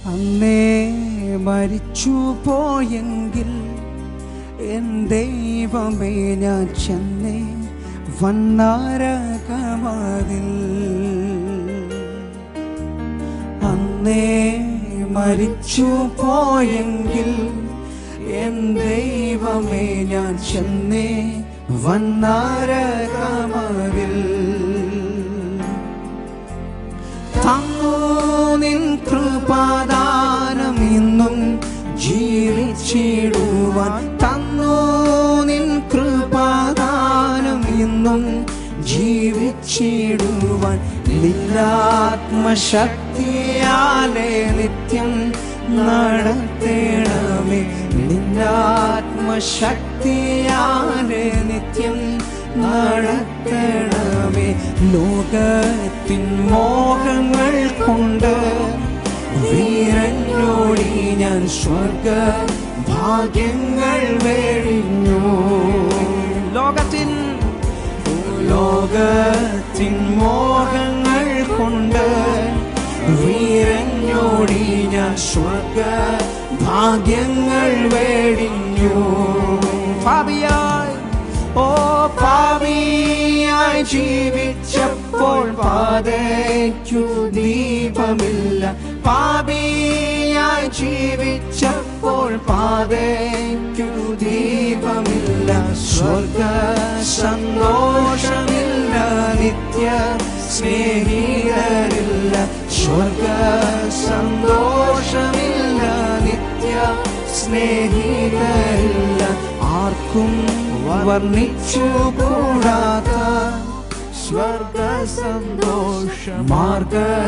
അന്നേ മരിച്ചു പോയെങ്കിൽ എൻ ദൈവമേ ഞാൻ ചെന്നേ വന്നാരകമതിൽ. അന്നേ മരിച്ചു പോയെങ്കിൽ എൻ ദൈവമേ ഞാൻ ചെന്നേ വന്നാരകമതിൽ. തന്നു നിൻ കൃപാദാനം ഇന്നും ജീവിച്ചിടുവാൻ. തന്നു നിൻ കൃപാദാനം ഇന്നും ജീവിച്ചിടുവാൻ. നിന്നാത്മശക്തിയാലെ നിത്യം നടത്തേണമേ. നിന്നാത്മശക്തിയാലെ നിത്യം നടത്തണമേ. ലോകത്തിൻ മോഹങ്ങൾ കൊണ്ട് വീരനോടി ഞാൻ സ്വർഗ ഭാഗ്യങ്ങൾ വെടിഞ്ഞു. ലോകത്തിൻ മോഹങ്ങൾ കൊണ്ട് വീരനോടി ഞാൻ സ്വർഗ ഭാഗ്യങ്ങൾ വെടിഞ്ഞു. പാപിയായി ജീവിച്ചപ്പോൾ പാതയ്ക്കു ദീപമില്ല. പാപിയായി ജീവിച്ചപ്പോൾ പാതയ്ക്കു ദീപമില്ല. സ്വർഗ സന്തോഷമില്ല, നിത്യ സ്നേഹിതരില്ല. സ്വർഗ സന്തോഷമില്ല, നിത്യ സ്നേഹിതരില്ല. ആർക്കും വർണ്ണിച്ചു കൂടാത്ത സ്വർഗ സന്തോഷം മാർഗത്തിലാക്കിയല്ലോ